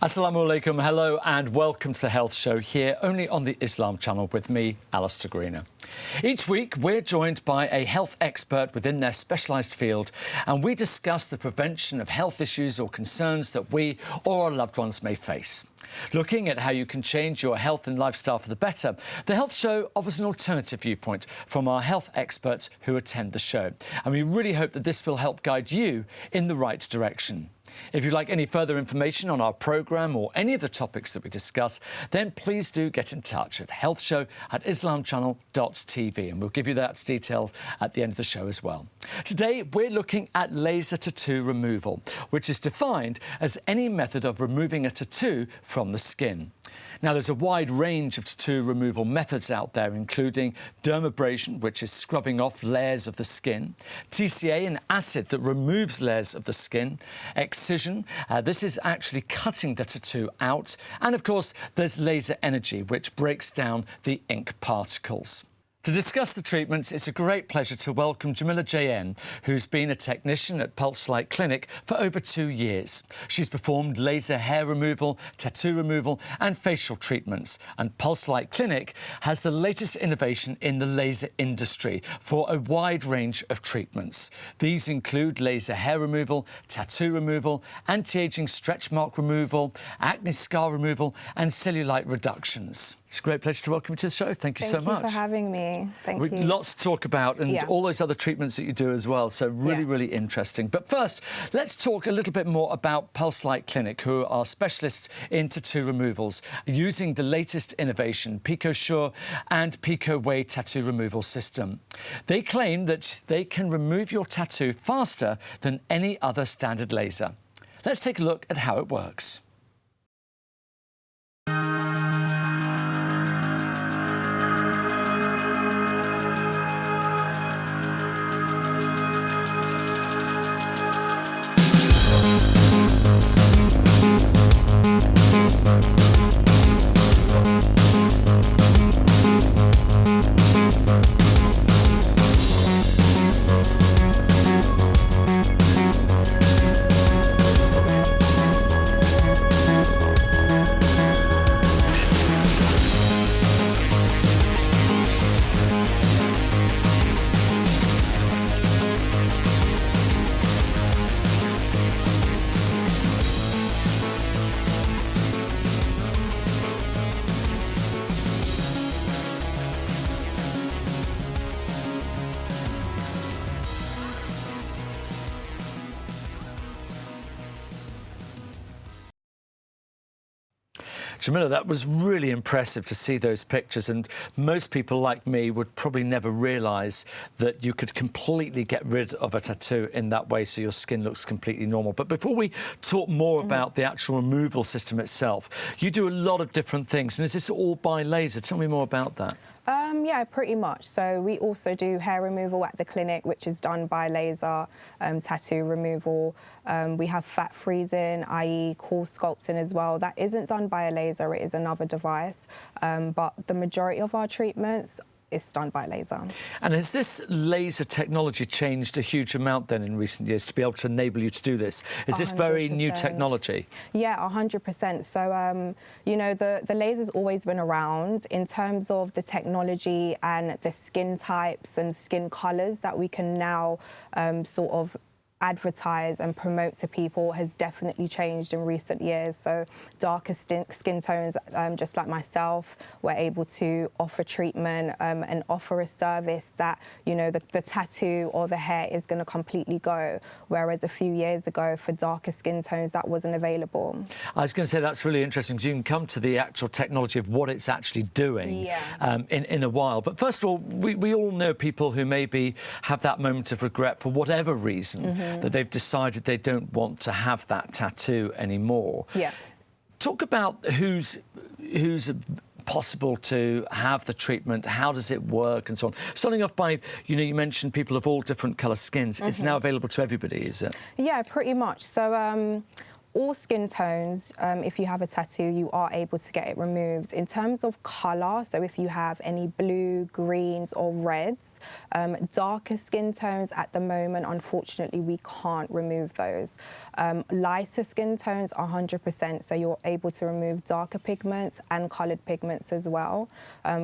Assalamu alaikum, hello and welcome to the Health Show here only on the Islam channel with me, Alistair Greener. Each week we're joined by a health expert within their specialised field and we discuss the prevention of health issues or concerns that we or our loved ones may face. Looking at how you can change your health and lifestyle for the better, the Health Show offers an alternative viewpoint from our health experts who attend the show. And we really hope that this will help guide you in the right direction. If you'd like any further information on our programme or any of the topics that we discuss, then please do get in touch at healthshow@islamchannel.tv and we'll give you that details at the end of the show as well. Today, we're looking at laser tattoo removal, which is defined as any method of removing a tattoo from the skin. Now, there's a wide range of tattoo removal methods out there, including dermabrasion, which is scrubbing off layers of the skin, TCA, an acid that removes layers of the skin, excision, this is actually cutting the tattoo out, and of course, there's laser energy, which breaks down the ink particles. To discuss the treatments, it's a great pleasure to welcome Jamila JN, who's been a technician at Pulse Light Clinic for over 2 years. She's performed laser hair removal, tattoo removal and facial treatments. And Pulse Light Clinic has the latest innovation in the laser industry for a wide range of treatments. These include laser hair removal, tattoo removal, anti-aging stretch mark removal, acne scar removal and cellulite reductions. It's a great pleasure to welcome you to the show. Thank you so much. Thank you for having me. Thank you. Lots to talk about and all those other treatments that you do as well. So really interesting. But first, let's talk a little bit more about Pulse Light Clinic, who are specialists in tattoo removals, using the latest innovation, PicoSure and PicoWay tattoo removal system. They claim that they can remove your tattoo faster than any other standard laser. Let's take a look at how it works. Jamila, that was really impressive to see those pictures, and most people like me would probably never realise that you could completely get rid of a tattoo in that way so your skin looks completely normal. But before we talk more about the actual removal system itself, you do a lot of different things, and is this all by laser? Tell me more about that. Yeah, pretty much. So we also do hair removal at the clinic, which is done by laser, tattoo removal. We have fat freezing, i.e. core sculpting as well. That isn't done by a laser, it is another device. But the majority of our treatments is done by laser. And has this laser technology changed a huge amount then in recent years to be able to enable you to do this? Is this 100%. Very new technology? Yeah, 100%. So, you know, the laser's always been around. In terms of the technology and the skin types and skin colours that we can now sort of advertise and promote to people has definitely changed in recent years. So darker skin tones, just like myself, we're able to offer treatment and offer a service that, you know, the tattoo or the hair is going to completely go, whereas a few years ago for darker skin tones that wasn't available. I was going to say that's really interesting because you can come to the actual technology of what it's actually doing in a while. But first of all, we all know people who maybe have that moment of regret for whatever reason, that they've decided they don't want to have that tattoo anymore. Yeah. Talk about who's possible to have the treatment, how does it work and so on. Starting off by, you know, you mentioned people of all different colour skins. It's now available to everybody, is it? Yeah, pretty much. So all skin tones, if you have a tattoo, you are able to get it removed. In terms of colour, so if you have any blue, greens or reds, darker skin tones at the moment, unfortunately, we can't remove those. Lighter skin tones, 100%, so you're able to remove darker pigments and coloured pigments as well,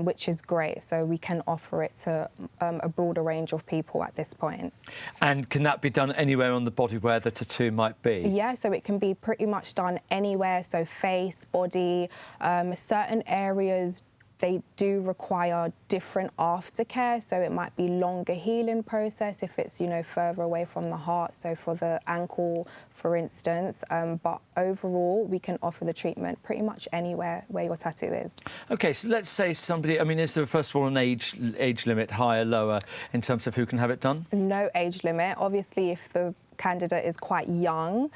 which is great. So we can offer it to a broader range of people at this point. And can that be done anywhere on the body where the tattoo might be? Yeah, so it can be pretty much done anywhere, so face, body, certain areas they do require different aftercare, so it might be longer healing process if it's, you know, further away from the heart, so for the ankle, for instance, but overall we can offer the treatment pretty much anywhere where your tattoo is. Okay, so let's say somebody, I mean, is there first of all an age limit, higher, lower, in terms of who can have it done? No age limit. Obviously, if the candidate is quite young,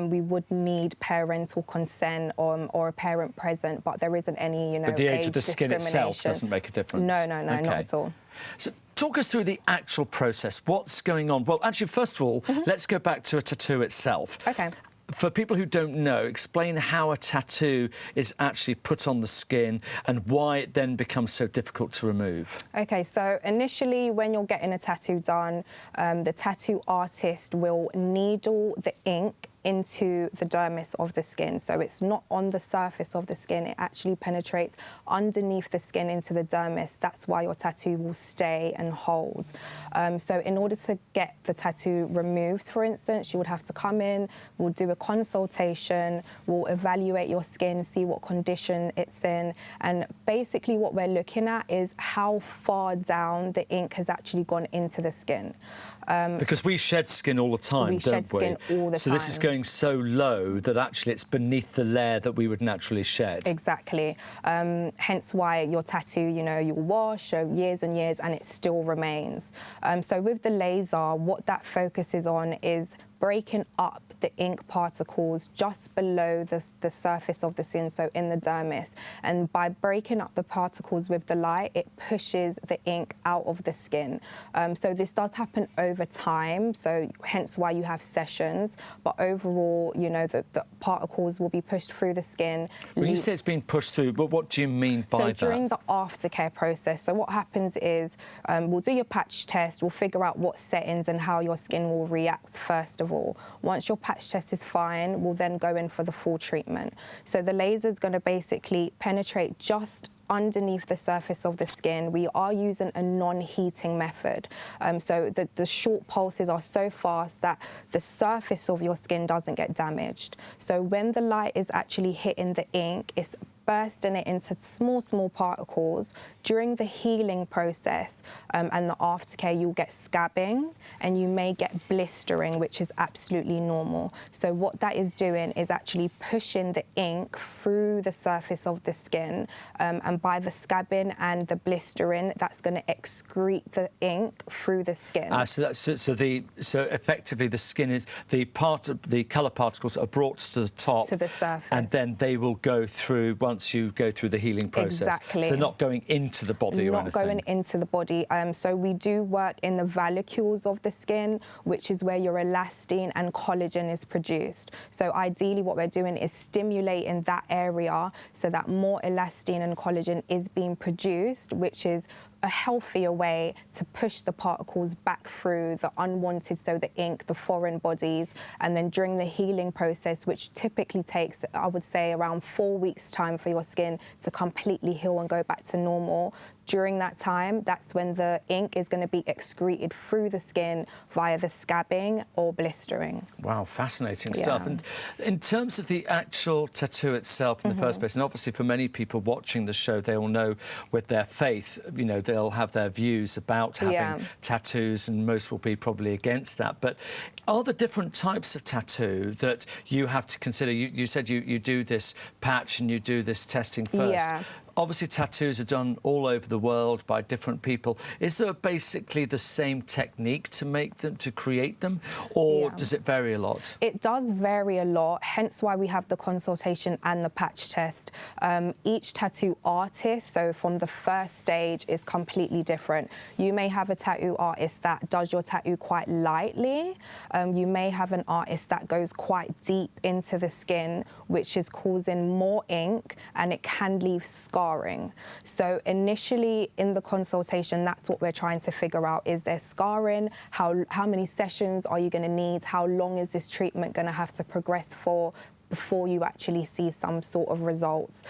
we would need parental consent or a parent present, but there isn't any, you know, but the age of the skin itself doesn't make a difference? No, okay. not at all. So talk us through the actual process. What's going on? Well, actually, first of all, let's go back to a tattoo itself. Okay. For people who don't know, explain how a tattoo is actually put on the skin and why it then becomes so difficult to remove. Okay, so initially when you're getting a tattoo done, the tattoo artist will needle the ink into the dermis of the skin. So it's not on the surface of the skin, it actually penetrates underneath the skin into the dermis. That's why your tattoo will stay and hold. So in order to get the tattoo removed, for instance, you would have to come in, we'll do a consultation, we'll evaluate your skin, see what condition it's in, and basically what we're looking at is how far down the ink has actually gone into the skin. Because we shed skin all the time, don't we? We shed skin all the time. So this is going so low that actually it's beneath the layer that we would naturally shed. Exactly. Hence why your tattoo, you know, you'll wash years and years and it still remains. So with the laser, what that focuses on is breaking up the ink particles just below the surface of the skin, so in the dermis. And by breaking up the particles with the light, it pushes the ink out of the skin. So this does happen over time, so hence why you have sessions. But overall, you know, the particles will be pushed through the skin. When you say it's being pushed through, but what do you mean by that? So during the aftercare process, so what happens is we'll do your patch test, we'll figure out what settings and how your skin will react first of all. Once your patch test is fine, we'll then go in for the full treatment. So the laser is going to basically penetrate just underneath the surface of the skin. We are using a non-heating method. So the short pulses are so fast that the surface of your skin doesn't get damaged. So when the light is actually hitting the ink, it's bursting it into small particles. During the healing process and the aftercare, you'll get scabbing and you may get blistering, which is absolutely normal. So what that is doing is actually pushing the ink through the surface of the skin, and by the scabbing and the blistering, that's going to excrete the ink through the skin. So effectively the skin is the colour particles are brought to the top, to the surface, and then they will go through once you go through the healing process. Exactly. So they're not going into the body or anything. Not going into the body. So we do work in the valuoles of the skin, which is where your elastin and collagen is produced. So ideally what we're doing is stimulating that area so that more elastin and collagen is being produced, which is a healthier way to push the particles back through the unwanted, so the ink, the foreign bodies, and then during the healing process, which typically takes, I would say, around 4 weeks' time for your skin to completely heal and go back to normal. During that time, that's when the ink is going to be excreted through the skin via the scabbing or blistering. Wow, fascinating stuff. And in terms of the actual tattoo itself in the first place, and obviously for many people watching the show, they all know with their faith, you know, they'll have their views about having tattoos, and most will be probably against that. But are there different types of tattoo that you have to consider? You said you do this patch and you do this testing first. Yeah. obviously tattoos are done all over the world by different people. Is there basically the same technique to make them, to create them, or does it vary a lot? It does vary a lot, hence why we have the consultation and the patch test. Each tattoo artist, so from the first stage, is completely different. You may have a tattoo artist that does your tattoo quite lightly. You may have an artist that goes quite deep into the skin, which is causing more ink, and it can leave scarring. So initially in the consultation, that's what we're trying to figure out. Is there scarring? How many sessions are you going to need? How long is this treatment going to have to progress for before you actually see some sort of results?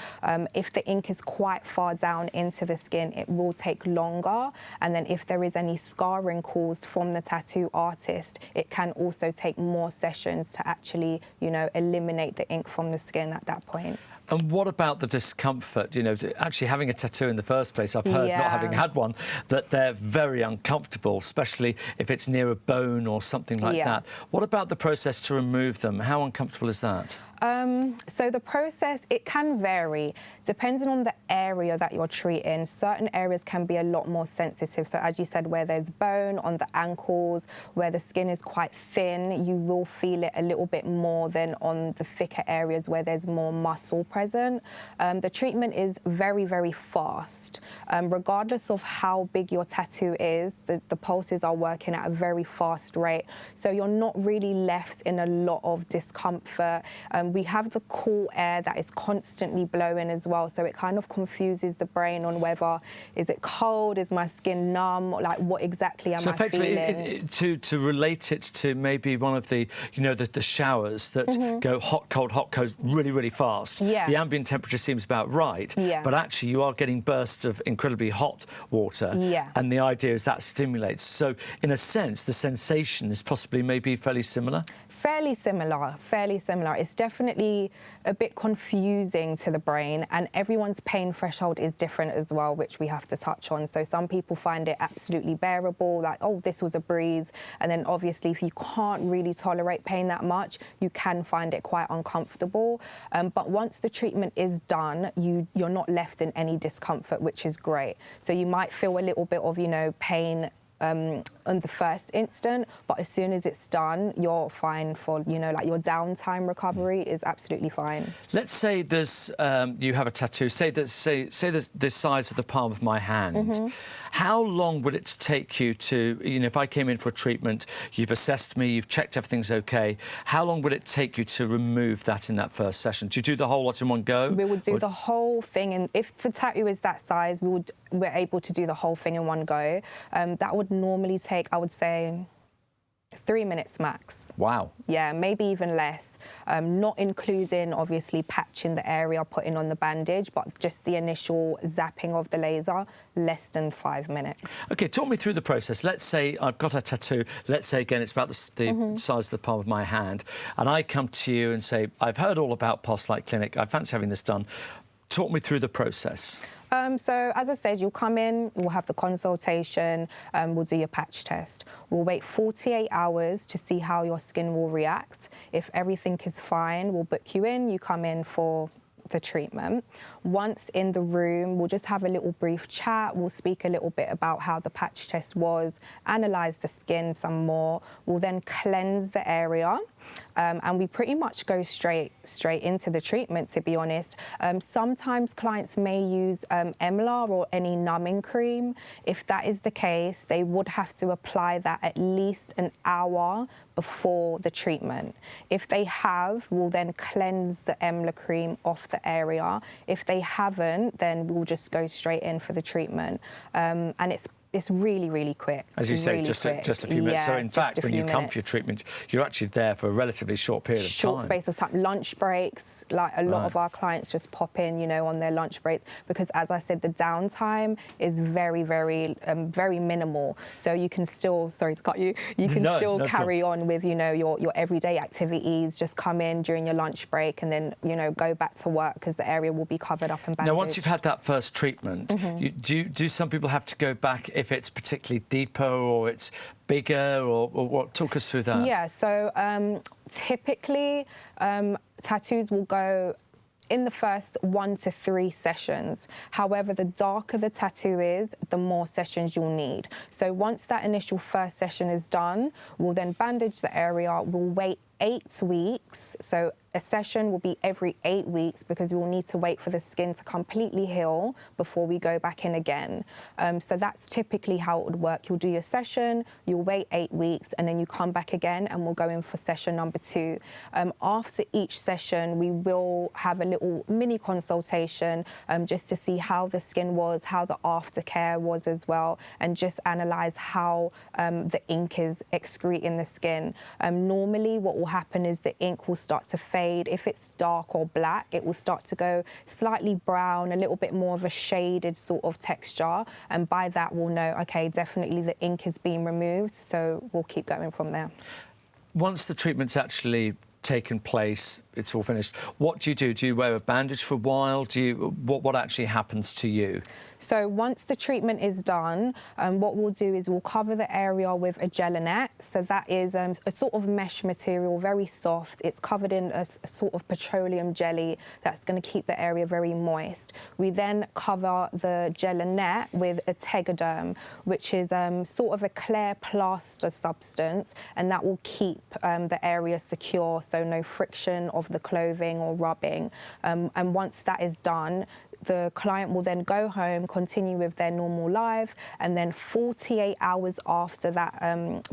If the ink is quite far down into the skin, it will take longer. And then if there is any scarring caused from the tattoo artist, it can also take more sessions to actually, you know, eliminate the ink from the skin at that point. And what about the discomfort? You know, actually having a tattoo in the first place, I've heard, not having had one, that they're very uncomfortable, especially if it's near a bone or something like that. What about the process to remove them? How uncomfortable is that? So the process, it can vary depending on the area that you're treating. Certain areas can be a lot more sensitive. So as you said, where there's bone on the ankles, where the skin is quite thin, you will feel it a little bit more than on the thicker areas where there's more muscle present. The treatment is very, very fast. Regardless of how big your tattoo is, the pulses are working at a very fast rate. So you're not really left in a lot of discomfort. We have the cool air that is constantly blowing as well, so it kind of confuses the brain on whether, is it cold, is my skin numb, like what exactly am I feeling? So effectively, to relate it to maybe one of the, you know, the showers that go hot, cold, really, really fast. The ambient temperature seems about right, but actually you are getting bursts of incredibly hot water, and the idea is that stimulates. So in a sense, the sensation is possibly maybe fairly similar? Fairly similar, fairly similar. It's definitely a bit confusing to the brain, and everyone's pain threshold is different as well, which we have to touch on. So some people find it absolutely bearable, like, oh, this was a breeze. And then obviously if you can't really tolerate pain that much, you can find it quite uncomfortable. But once the treatment is done, you're not left in any discomfort, which is great. So you might feel a little bit of, you know, pain on the first instant, but as soon as it's done, you're fine for, you know, like your downtime recovery is absolutely fine. Let's say there's you have a tattoo, say there's the size of the palm of my hand. How long would it take you to, you know, if I came in for a treatment, you've assessed me, you've checked everything's okay, how long would it take you to remove that in that first session? Do you do the whole lot in one go? We would do the whole thing, and if the tattoo is that size, we're able to do the whole thing in one go. That would normally take, I would say, 3 minutes max. Wow. Yeah, maybe even less. Not including, obviously, patching the area, putting on the bandage, but just the initial zapping of the laser, less than 5 minutes. OK, talk me through the process. Let's say I've got a tattoo. Let's say, again, it's about the size of the palm of my hand, and I come to you and say, I've heard all about Pulse Light Clinic. I fancy having this done. Talk me through the process. So, as I said, you'll come in, we'll have the consultation, we'll do your patch test. We'll wait 48 hours to see how your skin will react. If everything is fine, we'll book you in, you come in for the treatment. Once in the room, we'll just have a little brief chat. We'll speak a little bit about how the patch test was, analyse the skin some more. We'll then cleanse the area. And we pretty much go straight into the treatment, to be honest. Sometimes clients may use Emla or any numbing cream. If that is the case, they would have to apply that at least an hour before the treatment. If they have, we'll then cleanse the Emla cream off the area. If they haven't, then we'll just go straight in for the treatment. And it's really, really quick. As you say, really just a few minutes. So in fact, when you come for your treatment, you're actually there for a relatively short period of time. Short space of time. Lunch breaks, like a lot of our clients just pop in, you know, on their lunch breaks, because as I said, the downtime is very, very, very minimal. So you can still, sorry to cut you, you can still carry on with, you know, your everyday activities. Just come in during your lunch break and then, you know, go back to work because the area will be covered up and bandaged. Now, once you've had that first treatment, do some people have to go back if it's particularly deeper or it's bigger, or what? Talk us through that. Yeah, so typically tattoos will go in the first 1 to 3 sessions. However, the darker the tattoo is, the more sessions you'll need. So once that initial first session is done, we'll then bandage the area. We'll wait 8 weeks. So a session will be every 8 weeks because we will need to wait for the skin to completely heal before we go back in again. So that's typically how it would work. You'll do your session, you'll wait 8 weeks, and then you come back again and we'll go in for session number 2. After each session, we will have a little mini consultation just to see how the skin was, how the aftercare was as well, and just analyze how the ink is excreting the skin. Normally what will happen is the ink will start to fade. If it's dark or black, it will start to go slightly brown, a little bit more of a shaded sort of texture. And by that, we'll know, okay, definitely the ink is being removed. So we'll keep going from there. Once the treatment's actually taken place, it's all finished, what do you do? Do you wear a bandage for a while? What actually happens to you? So once the treatment is done, what we'll do is we'll cover the area with a gelinet. So that is a sort of mesh material, very soft. It's covered in a sort of petroleum jelly that's going to keep the area very moist. We then cover the gelinet with a tegaderm, which is sort of a clear plaster substance, and that will keep the area secure, so no friction of the clothing or rubbing. And once that is done, the client will then go home, continue with their normal life, and then 48 hours after that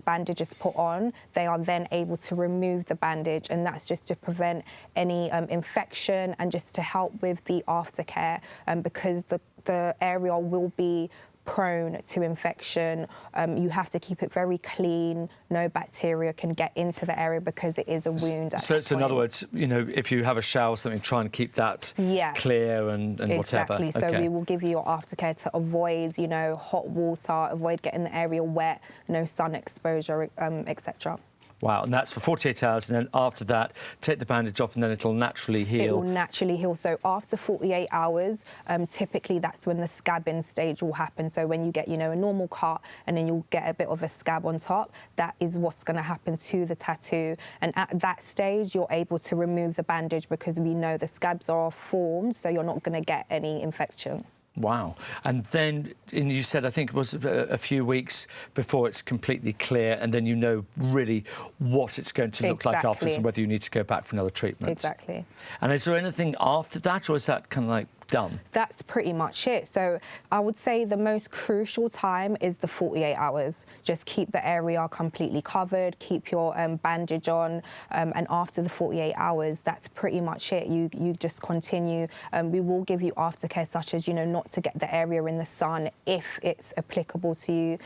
bandage is put on, they are then able to remove the bandage, and that's just to prevent any infection and just to help with the aftercare, because the area will be prone to infection. You have to keep it very clean. No bacteria can get into the area because it is a wound. So in other words, you know, if you have a shower or something, try and keep that clear and whatever. Exactly. So we will give you your aftercare to avoid, you know, hot water, avoid getting the area wet, no sun exposure, etc. Wow, and that's for 48 hours, and then after that, take the bandage off, and then it'll naturally heal. It will naturally heal. So after 48 hours, typically that's when the scabbing stage will happen. So when you get, you know, a normal cut, and then you'll get a bit of a scab on top, that is what's going to happen to the tattoo. And at that stage, you're able to remove the bandage because we know the scabs are formed, so you're not going to get any infection. Wow. And then you said, I think it was a few weeks before it's completely clear, and then you know really what it's going to look like afterwards and whether you need to go back for another treatment. Exactly. And is there anything after that, or is that kind of like done? That's pretty much it. So I would say the most crucial time is the 48 hours. Just keep the area completely covered, keep your bandage on, and after the 48 hours, that's pretty much it. You just continue. We will give you aftercare, such as, you know, not to get the area in the sun if it's applicable to you.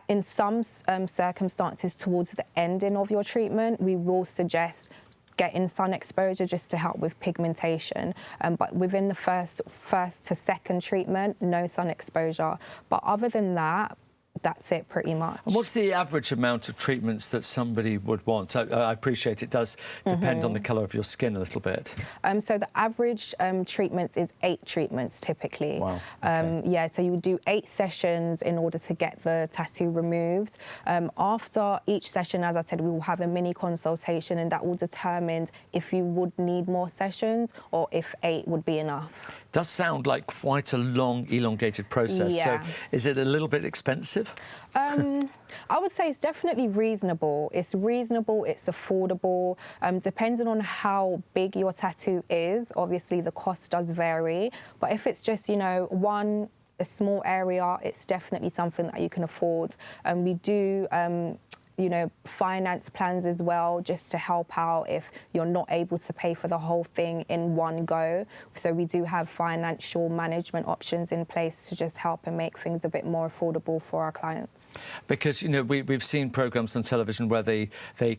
In some circumstances, towards the ending of your treatment, we will suggest getting sun exposure just to help with pigmentation. But within the first to second treatment, no sun exposure. But other than that, that's it pretty much. And what's the average amount of treatments that somebody would want? I appreciate it does depend on the colour of your skin a little bit. So the average treatments is 8 treatments typically. Wow. Okay. Yeah, so you would do 8 sessions in order to get the tattoo removed. After each session, as I said, we will have a mini consultation, and that will determine if you would need more sessions or if 8 would be enough. Does sound like quite a long, elongated process. Yeah. So is it a little bit expensive? I would say it's definitely reasonable. It's reasonable, it's affordable. Depending on how big your tattoo is, obviously the cost does vary. But if it's just, you know, a small area, it's definitely something that you can afford. We do you know, finance plans as well, just to help out if you're not able to pay for the whole thing in one go. So we do have financial management options in place to just help and make things a bit more affordable for our clients. Because, you know, we've seen programmes on television where they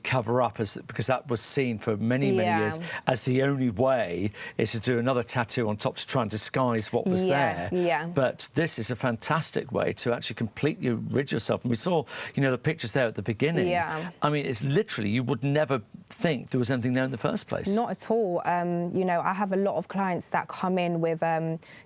cover up, because that was seen for many years as the only way is to do another tattoo on top to try and disguise what was there. Yeah. But this is a fantastic way to actually completely rid yourself. And we saw, you know, the pictures there at the beginning. Yeah. I mean, it's literally, you would never think there was anything there in the first place. Not at all. You know, I have a lot of clients that come in with,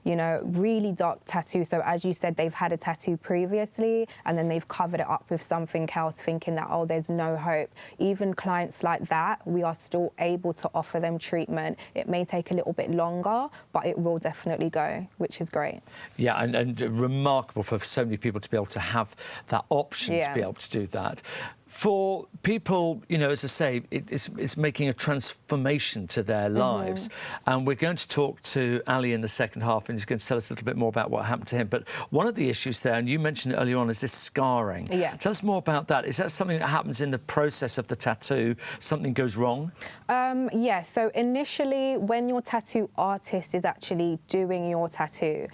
you know, really dark tattoos. So as you said, they've had a tattoo previously and then they've covered it up with something else, thinking that, oh, there's no hope. Even clients like that, we are still able to offer them treatment. It may take a little bit longer, but it will definitely go, which is great. Yeah, and remarkable for so many people to be able to have that option to be able to do that. For people, you know, as I say, it's making a transformation to their lives. And we're going to talk to Ali in the second half, and he's going to tell us a little bit more about what happened to him. But one of the issues there, and you mentioned it earlier on, is this scarring. Yeah. Tell us more about that. Is that something that happens in the process of the tattoo? Something goes wrong? Yeah, so initially when your tattoo artist is actually doing your tattoo,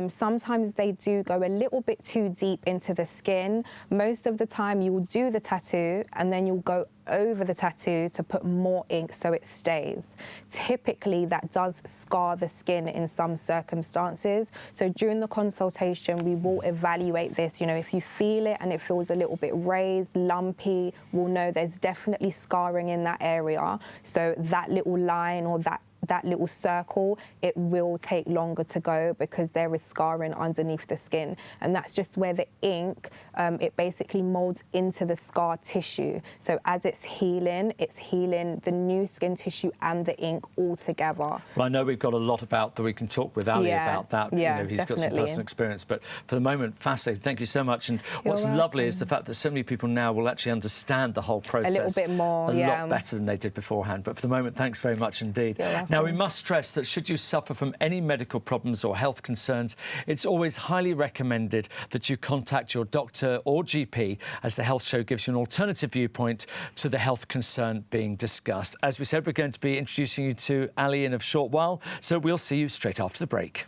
sometimes they do go a little bit too deep into the skin. Most of the time you'll do the tattoo and then you'll go over the tattoo to put more ink so it stays. Typically that does scar the skin in some circumstances. So during the consultation we will evaluate this. You know, if you feel it and it feels a little bit raised, lumpy, we'll know there's definitely scarring in that area. So that little line or that little circle, it will take longer to go because there is scarring underneath the skin. And that's just where the ink, it basically molds into the scar tissue. So as it's healing the new skin tissue and the ink all together. Well, I know we've got a lot about that we can talk with Ali about that. Yeah, you know, he's definitely. got some personal experience. But for the moment, fascinating. Thank you so much. And what's lovely is the fact that so many people now will actually understand the whole process a little bit more, a lot better than they did beforehand. But for the moment, thanks very much indeed. Now, we must stress that should you suffer from any medical problems or health concerns, it's always highly recommended that you contact your doctor or GP, as the Health Show gives you an alternative viewpoint to the health concern being discussed. As we said, we're going to be introducing you to Ali in a short while, so we'll see you straight after the break.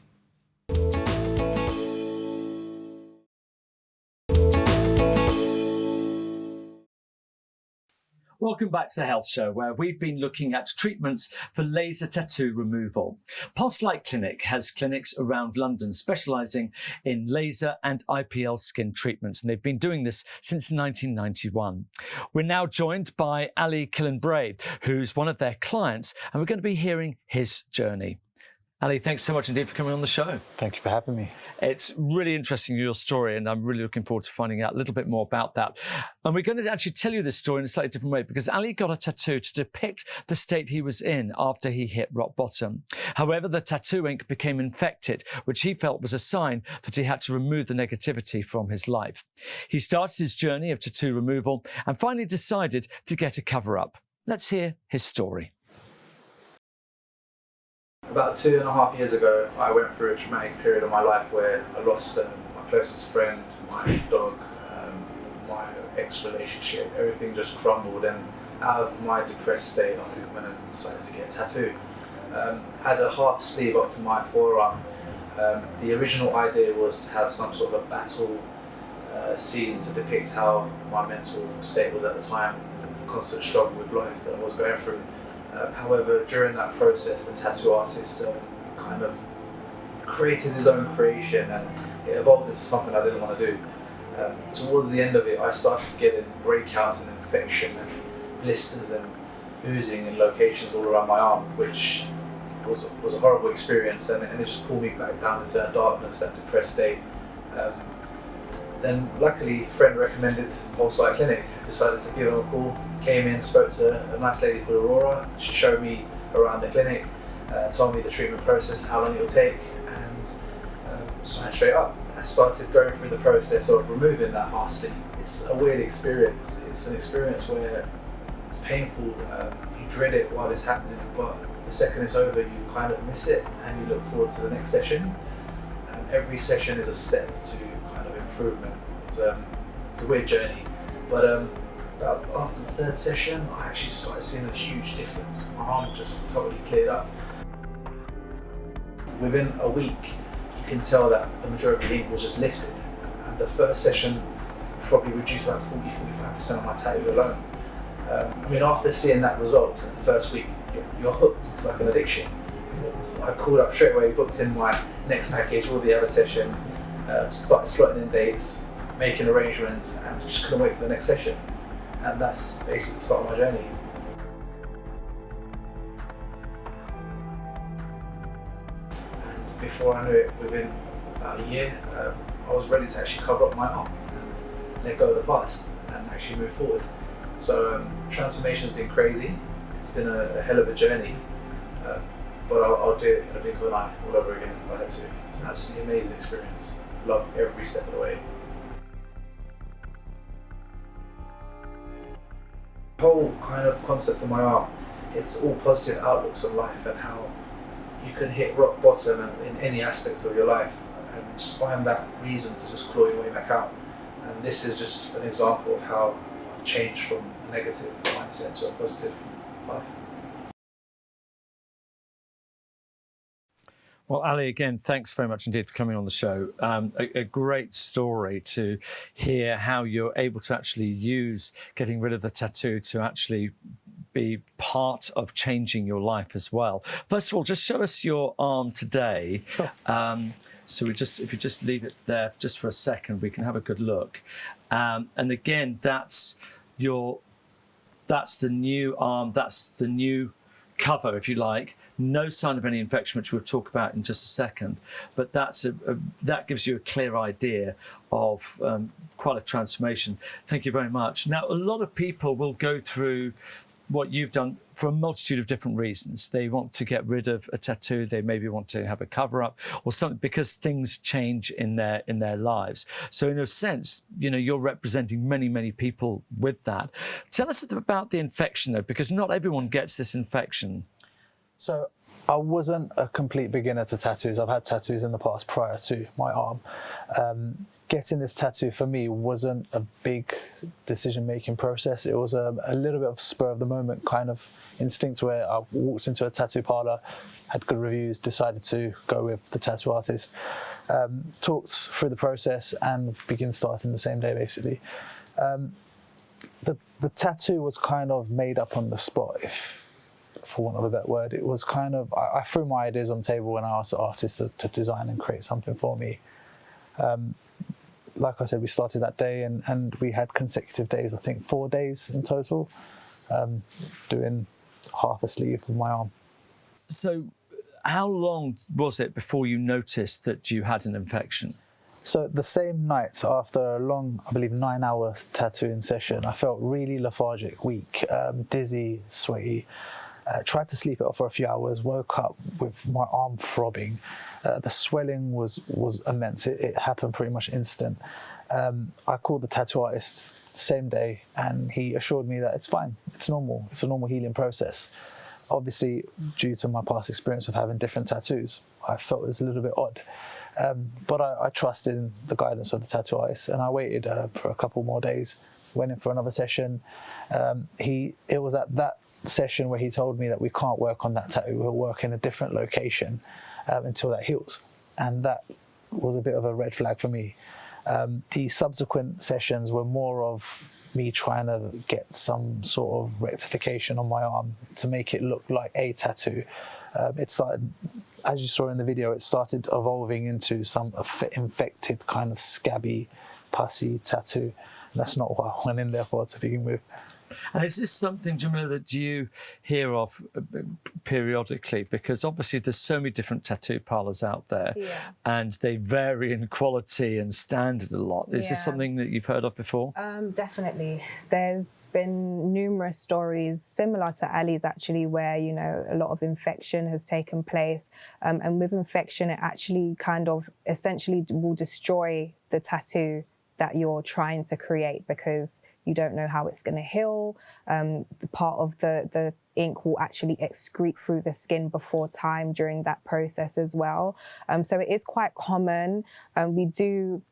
Welcome back to the Health Show, where we've been looking at treatments for laser tattoo removal. Pulse Light Clinic has clinics around London specialising in laser and IPL skin treatments, and they've been doing this since 1991. We're now joined by Ali Killenbray, who's one of their clients, and we're going to be hearing his journey. Ali, thanks so much indeed for coming on the show. Thank you for having me. It's really interesting, your story, and I'm really looking forward to finding out a little bit more about that. And we're going to actually tell you this story in a slightly different way, because Ali got a tattoo to depict the state he was in after he hit rock bottom. However, the tattoo ink became infected, which he felt was a sign that he had to remove the negativity from his life. He started his journey of tattoo removal and finally decided to get a cover-up. Let's hear his story. About 2.5 years ago, I went through a traumatic period of my life where I lost my closest friend, my dog, my ex-relationship. Everything just crumbled, and out of my depressed state, I went and decided to get a tattoo. Had a half sleeve up to my forearm. The original idea was to have some sort of a battle scene to depict how my mental state was at the time, the constant struggle with life that I was going through. However, during that process, the tattoo artist kind of created his own creation, and it evolved into something I didn't want to do. Towards the end of it, I started getting breakouts and infection and blisters and oozing in locations all around my arm, which was a horrible experience, and it just pulled me back down into that darkness, that depressed state. Then luckily a friend recommended Pulse Light Clinic. Decided to give them a call, came in, spoke to a nice lady called Aurora. She showed me around the clinic, told me the treatment process, how long it would take, and signed straight up. I started going through the process of removing that half sleeve. It's a weird experience. It's an experience where it's painful, you dread it while it's happening, but the second it's over you kind of miss it and you look forward to the next session. Every session is a step to kind of improvement. It's a weird journey, but about after the third session I actually started seeing a huge difference. My arm just totally cleared up. Within a week you can tell that the majority of the ink was just lifted, and the first session probably reduced about 40-45% of my tattoo alone. I mean, after seeing that result in the first week, you're hooked. It's like an addiction. I called up straight away, booked in my next package, all the other sessions, started slotting in dates, making arrangements, and just couldn't wait for the next session. And that's basically the start of my journey. before I knew it, within about a year, I was ready to actually cover up my arm and let go of the past and actually move forward. So transformation's been crazy. It's been a hell of a journey, but I'll do it in a blink of an eye all over again if I had to. It's an absolutely amazing experience. Loved every step of the way. The whole kind of concept of my arm, it's all positive outlooks on life and how you can hit rock bottom in any aspects of your life and find that reason to just claw your way back out. And this is just an example of how I've changed from a negative mindset to a positive life. Well, Ali, again, thanks very much indeed for coming on the show. A great story to hear how you're able to actually use getting rid of the tattoo to actually be part of changing your life as well. First of all, just show us your arm today. Sure. So if you just leave it there just for a second, we can have a good look. And again, that's the new arm, that's the new cover, if you like. No sign of any infection, which we'll talk about in just a second, but that gives you a clear idea of quite a transformation. Thank you very much. Now, a lot of people will go through what you've done for a multitude of different reasons. They want to get rid of a tattoo, they maybe want to have a cover-up or something, because things change in their lives. So in a sense, you're representing many, many people with that. Tell us about the infection though, because not everyone gets this infection. So I wasn't a complete beginner to tattoos. I've had tattoos in the past prior to my arm. Getting this tattoo for me wasn't a big decision-making process. It was a little bit of spur of the moment kind of instinct where I walked into a tattoo parlor, had good reviews, decided to go with the tattoo artist, talked through the process and began starting the same day basically. The tattoo was kind of made up on the spot, for want of a better word. It was kind of, I threw my ideas on the table when I asked the artist to design and create something for me. Like I said, we started that day and we had consecutive days, I think 4 days in total, doing half a sleeve of my arm. So how long was it before you noticed that you had an infection? So the same night, after a long, I believe 9-hour tattooing session, I felt really lethargic, weak, dizzy, sweaty. Tried to sleep it off for a few hours, woke up with my arm throbbing. The swelling was immense. It happened pretty much instant. I called the tattoo artist same day and he assured me that it's fine, it's normal, it's a normal healing process. Obviously, due to my past experience of having different tattoos, I felt it was a little bit odd. But I trusted in the guidance of the tattoo artist and I waited for a couple more days, went in for another session. It was at that session where he told me that we can't work on that tattoo, we'll work in a different location until that heals. And that was a bit of a red flag for me. The subsequent sessions were more of me trying to get some sort of rectification on my arm to make it look like a tattoo. It started, as you saw in the video, it started evolving into some infected kind of scabby, pussy tattoo. And that's not what I went in there for to begin with. And is this something, Jamila, that you hear of periodically? Because obviously there's so many different tattoo parlours out there, and they vary in quality and standard a lot. Is this something that you've heard of before? Definitely. There's been numerous stories similar to Ali's actually, where, a lot of infection has taken place. And with infection, it actually kind of essentially will destroy the tattoo that you're trying to create, because you don't know how it's going to heal. The part of the ink will actually excrete through the skin before time during that process as well. So it is quite common. We do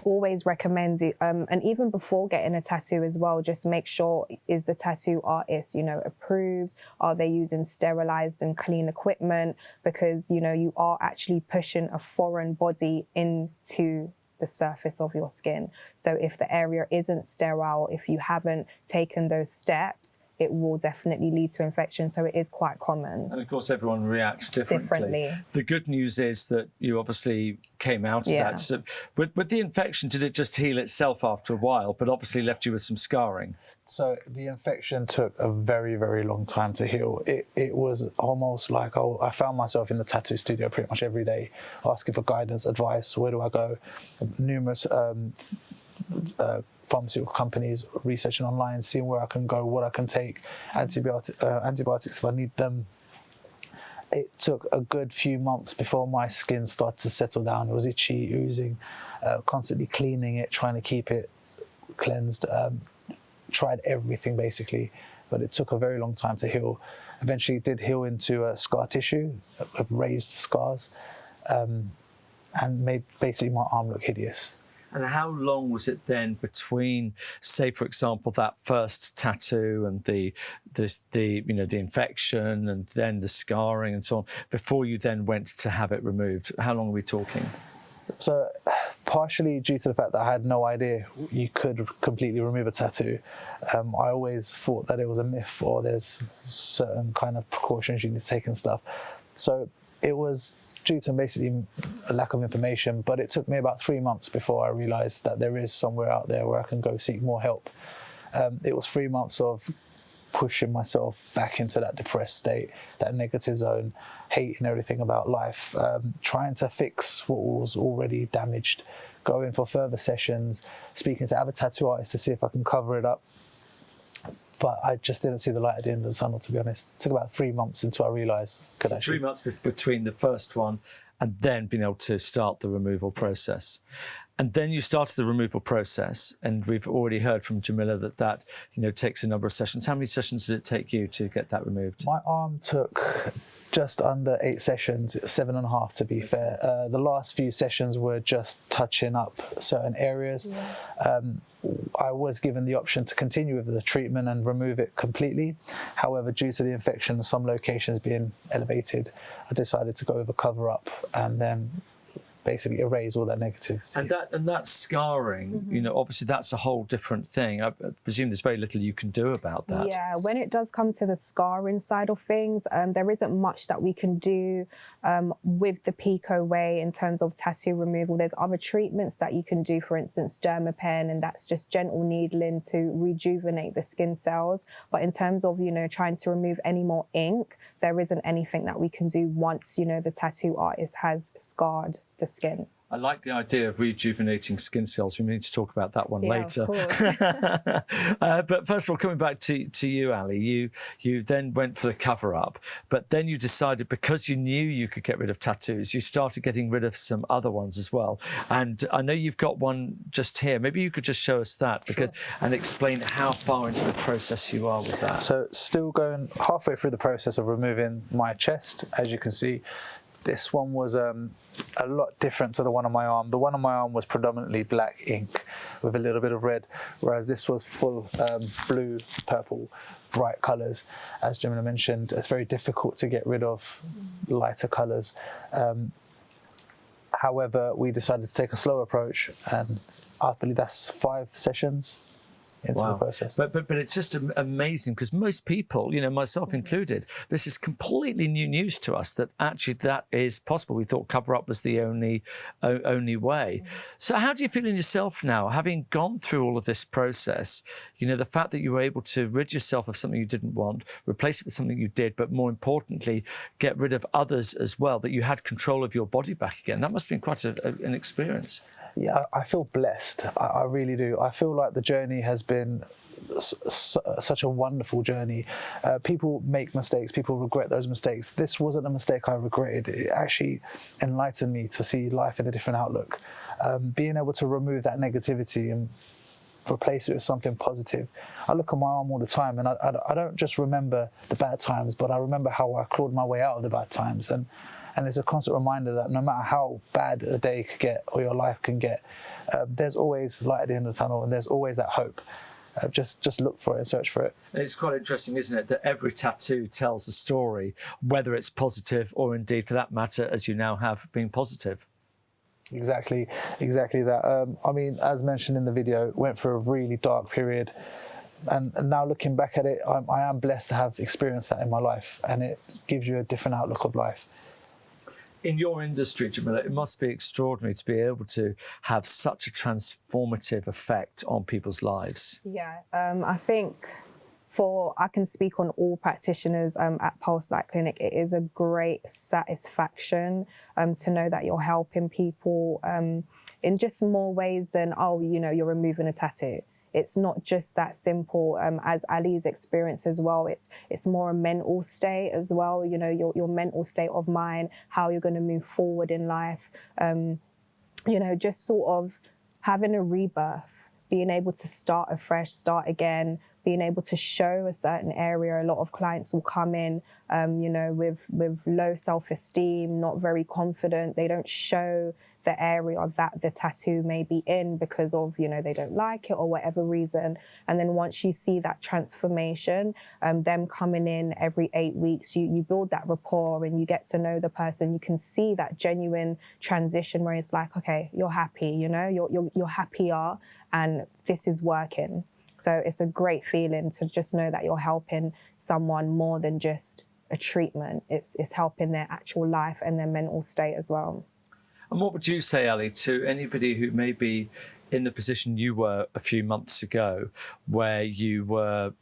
always recommend it, and even before getting a tattoo as well, just make sure, is the tattoo artist approved? Are they using sterilized and clean equipment? Because you are actually pushing a foreign body into the surface of your skin. So if the area isn't sterile, if you haven't taken those steps, it will definitely lead to infection. So it is quite common. And of course, everyone reacts differently. The good news is that you obviously came out of that. So with the infection, did it just heal itself after a while, but obviously left you with some scarring? So the infection took a very, very long time to heal. It was almost like I found myself in the tattoo studio pretty much every day, asking for guidance, advice, where do I go? Numerous pharmaceutical companies, researching online, seeing where I can go, what I can take, antibiotics if I need them. It took a good few months before my skin started to settle down. It was itchy, oozing, constantly cleaning it, trying to keep it cleansed. Tried everything basically, but it took a very long time to heal. Eventually it did heal into scar tissue, raised scars, and made basically my arm look hideous. And how long was it then between, say, for example, that first tattoo and the infection and then the scarring and so on, before you then went to have it removed? How long are we talking? So, partially due to the fact that I had no idea you could completely remove a tattoo, I always thought that it was a myth or there's certain kind of precautions you need to take and stuff. So it was due to basically a lack of information, but it took me about 3 months before I realised that there is somewhere out there where I can go seek more help. It was 3 months of pushing myself back into that depressed state, that negative zone, hating everything about life, trying to fix what was already damaged, going for further sessions, speaking to other tattoo artists to see if I can cover it up. But I just didn't see the light at the end of the tunnel, to be honest. It took about 3 months until I realised. So 3 months between the first one and then being able to start the removal process. And then you started the removal process, and we've already heard from Jamila that takes a number of sessions. How many sessions did it take you to get that removed? My arm took just under 8 sessions, 7.5 to be fair. The last few sessions were just touching up certain areas. Yeah. I was given the option to continue with the treatment and remove it completely. However, due to the infection and some locations being elevated, I decided to go with a cover-up and then basically erase all that negativity. And that scarring, obviously that's a whole different thing. I presume there's very little you can do about that. Yeah, when it does come to the scarring side of things, there isn't much that we can do with the Pico way in terms of tattoo removal. There's other treatments that you can do, for instance, dermapen, and that's just gentle needling to rejuvenate the skin cells. But in terms of, trying to remove any more ink, there isn't anything that we can do once, the tattoo artist has scarred the skin. I like the idea of rejuvenating skin cells. We need to talk about that one later. Of course. But first of all, coming back to you, Ali, you then went for the cover-up, but then you decided, because you knew you could get rid of tattoos, you started getting rid of some other ones as well. And I know you've got one just here. Maybe you could just show us that and explain how far into the process you are with that. So still going halfway through the process of removing my chest, as you can see. This one was a lot different to the one on my arm. The one on my arm was predominantly black ink with a little bit of red, whereas this was full blue, purple, bright colours. As Jamila mentioned, it's very difficult to get rid of lighter colours. However, we decided to take a slow approach, and I believe that's 5 sessions into the process. But it's just amazing, because most people, myself included, this is completely new news to us, that actually that is possible. We thought cover-up was the only way. So how do you feel in yourself now, having gone through all of this process? The fact that you were able to rid yourself of something you didn't want, replace it with something you did, but more importantly, get rid of others as well, that you had control of your body back again. That must have been quite an experience. Yeah, I feel blessed. I really do. I feel like the journey has been such a wonderful journey. People make mistakes. People regret those mistakes. This wasn't a mistake I regretted. It actually enlightened me to see life in a different outlook. Being able to remove that negativity and replace it with something positive. I look at my arm all the time, and I don't just remember the bad times, but I remember how I clawed my way out of the bad times. And it's a constant reminder that no matter how bad a day could get or your life can get, there's always light at the end of the tunnel, and there's always that hope. Just look for it and search for it. It's quite interesting, isn't it, that every tattoo tells a story, whether it's positive or indeed, for that matter, as you now have, been positive. Exactly that. I mean, as mentioned in the video, went through a really dark period. And now looking back at it, I am blessed to have experienced that in my life, and it gives you a different outlook of life. In your industry, Jamila, it must be extraordinary to be able to have such a transformative effect on people's lives. Yeah, I think I can speak on all practitioners at Pulse Light Clinic. It is a great satisfaction to know that you're helping people in just more ways than, you're removing a tattoo. It's not just that simple. As Ali's experience as well, it's more a mental state as well. Your mental state of mind, how you're going to move forward in life. Just sort of having a rebirth, being able to start afresh, start again, being able to show a certain area. A lot of clients will come in, with low self-esteem, not very confident. They don't show the area that the tattoo may be in because of, they don't like it or whatever reason. And then once you see that transformation, them coming in every 8 weeks, you build that rapport and you get to know the person. You can see that genuine transition where it's like, okay, you're happy, you're happier and this is working. So it's a great feeling to just know that you're helping someone more than just a treatment. It's helping their actual life and their mental state as well. And what would you say, Ali, to anybody who may be in the position you were a few months ago, where you were,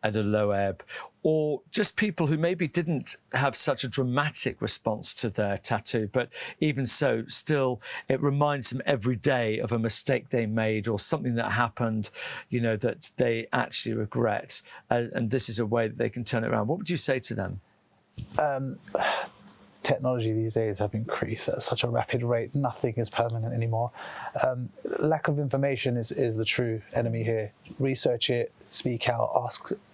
at a low ebb, or just people who maybe didn't have such a dramatic response to their tattoo, but even so, still, it reminds them every day of a mistake they made or something that happened, that they actually regret, and this is a way that they can turn it around. What would you say to them? Technology these days have increased at such a rapid rate. Nothing is permanent anymore. Lack of information is the true enemy here. Research it, speak out,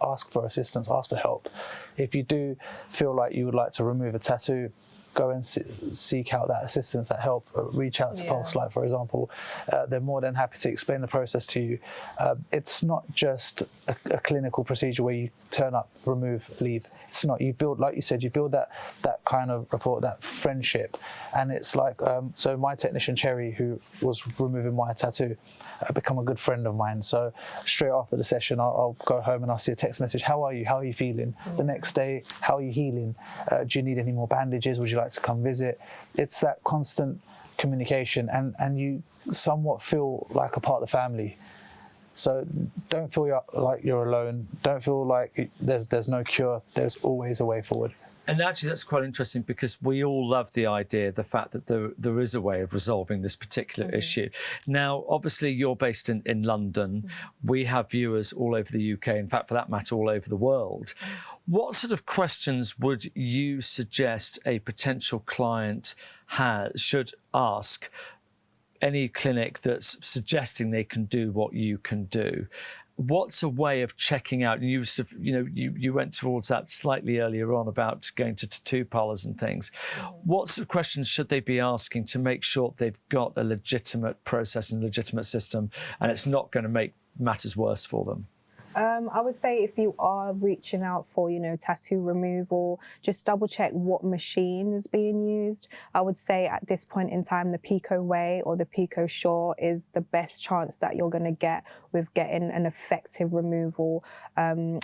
ask for assistance, ask for help. If you do feel like you would like to remove a tattoo, go and seek out that assistance, that help. Reach out to Pulse Light, for example. They're more than happy to explain the process to you. It's not just a clinical procedure where you turn up, remove, leave. It's not. You build, like you said, you build that kind of rapport, that friendship. And it's like, so my technician, Cherry, who was removing my tattoo, become a good friend of mine. So straight after the session, I'll go home and I'll see a text message. How are you? How are you feeling? The next day, how are you healing? Do you need any more bandages? Would you like to come visit? It's that constant communication, and you somewhat feel like a part of the family. So don't feel like you're alone. Don't feel like there's no cure. There's always a way forward. And actually, that's quite interesting because we all love the idea, the fact that there is a way of resolving this particular issue. Now, obviously, you're based in London. We have viewers all over the UK, in fact, for that matter, all over the world. What sort of questions would you suggest a potential client should ask any clinic that's suggesting they can do what you can do? What's a way of checking out? You went towards that slightly earlier on about going to tattoo parlours and things. What sort of questions should they be asking to make sure they've got a legitimate process and legitimate system, and it's not going to make matters worse for them? I would say if you are reaching out for, tattoo removal, just double check what machine is being used. I would say at this point in time, the Pico Way or the Pico Shore is the best chance that you're going to get with getting an effective removal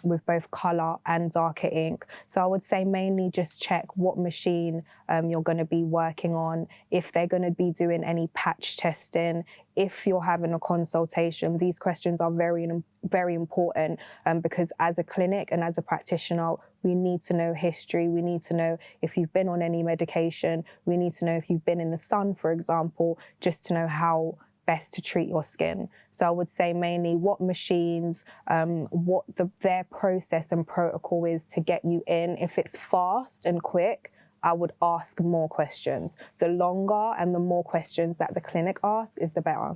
with both colour and darker ink. So I would say mainly just check what machine you're going to be working on, if they're going to be doing any patch testing, if you're having a consultation. These questions are very, very important because as a clinic and as a practitioner, we need to know history. We need to know if you've been on any medication. We need to know if you've been in the sun, for example, just to know how best to treat your skin. So I would say mainly what machines, what their process and protocol is to get you in. If it's fast and quick, I would ask more questions. The longer and the more questions that the clinic asks is the better.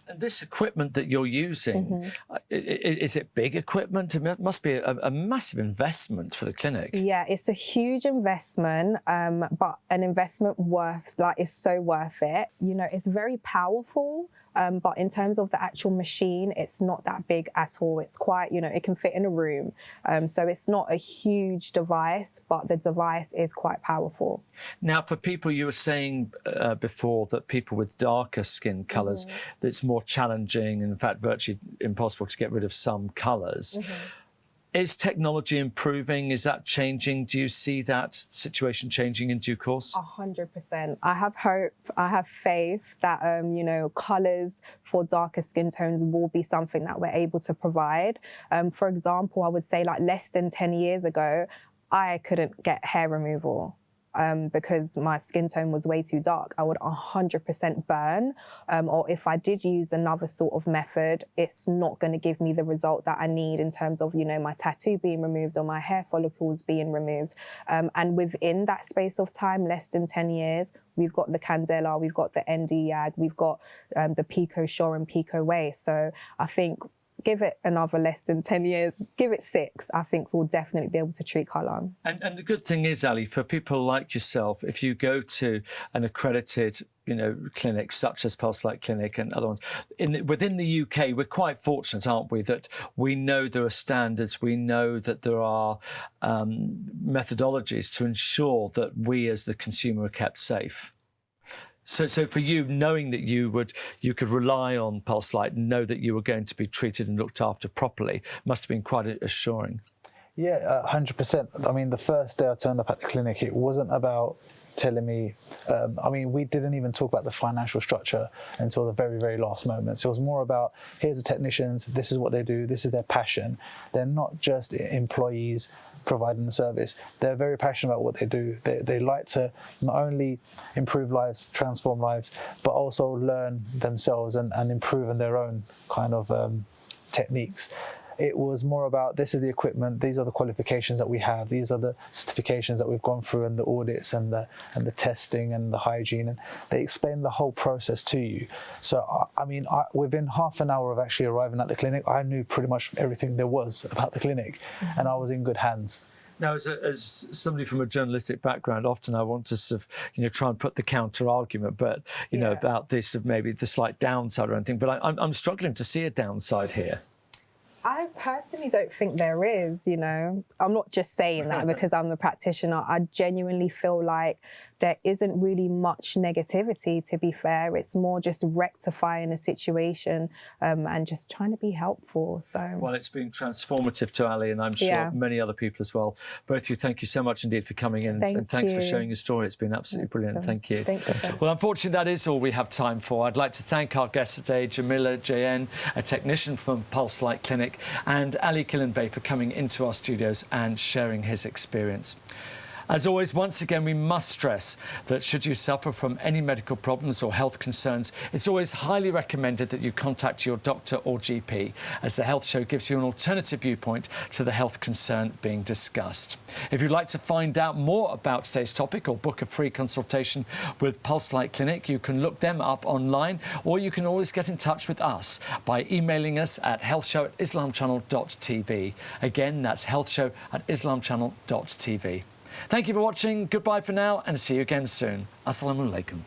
And this equipment that you're using, is it big equipment? It must be a massive investment for the clinic. Yeah, it's a huge investment, but an investment is so worth it. It's very powerful, but in terms of the actual machine, it's not that big at all. It's quite, it can fit in a room. So it's not a huge device, but the device is quite powerful. Now, for people, you were saying before that people with darker skin colours, it's more challenging and in fact virtually impossible to get rid of some colours. Is technology improving? Is that changing? Do you see that situation changing in due course? 100%. I have hope. I have faith that, you know, colours for darker skin tones will be something that we're able to provide. For example, I would say like less than 10 years ago, I couldn't get hair removal. Because my skin tone was way too dark, I would 100% burn. Or if I did use another sort of method, it's not going to give me the result that I need in terms of, you know, my tattoo being removed or my hair follicles being removed. And within that space of time, less than 10 years, we've got the Candela, we've got the ND Yag, we've got the Pico Shore and Pico Way. So I think give it another less than 10 years, give it 6, I think we'll definitely be able to treat colour. And the good thing is, Ali, for people like yourself, if you go to an accredited, you know, clinic such as Pulse Light Clinic and other ones, within the UK, we're quite fortunate, aren't we, that we know there are standards, we know that there are methodologies to ensure that we as the consumer are kept safe. So for you, knowing that you could rely on Pulse Light and know that you were going to be treated and looked after properly must have been quite assuring. Yeah, 100%. I mean, the first day I turned up at the clinic, it wasn't about telling me, I mean, we didn't even talk about the financial structure until the very, very last moments. It was more about, here's the technicians, this is what they do, this is their passion. They're not just employees providing the service. They're very passionate about what they do. They like to not only improve lives, transform lives, but also learn themselves and improve in their own kind of techniques. It was more about, this is the equipment, these are the qualifications that we have, these are the certifications that we've gone through and the audits and the testing and the hygiene, and they explain the whole process to you. So, I mean, within half an hour of actually arriving at the clinic, I knew pretty much everything there was about the clinic, and I was in good hands. Now, as somebody from a journalistic background, often I want to sort of, you know, try and put the counter argument, but, you know, about this of maybe the slight downside or anything, but I'm struggling to see a downside here. I personally don't think there is, you know. I'm not just saying that because I'm the practitioner. I genuinely feel like there isn't really much negativity, to be fair. It's more just rectifying a situation and just trying to be helpful. So, well, it's been transformative to Ali, and I'm sure many other people as well. Both of you, thank you so much indeed for coming in, and thanks for sharing your story. It's been absolutely brilliant. Thank you. Thank you. Well, unfortunately, that is all we have time for. I'd like to thank our guests today, Jamila Jayen, a technician from Pulse Light Clinic, and Ali Killenbay for coming into our studios and sharing his experience. As always, once again, we must stress that should you suffer from any medical problems or health concerns, it's always highly recommended that you contact your doctor or GP, as the Health Show gives you an alternative viewpoint to the health concern being discussed. If you'd like to find out more about today's topic or book a free consultation with Pulse Light Clinic, you can look them up online, or you can always get in touch with us by emailing us at healthshow@islamchannel.tv. Again, that's healthshow@islamchannel.tv. Thank you for watching. Goodbye for now, and see you again soon. Assalamu alaikum.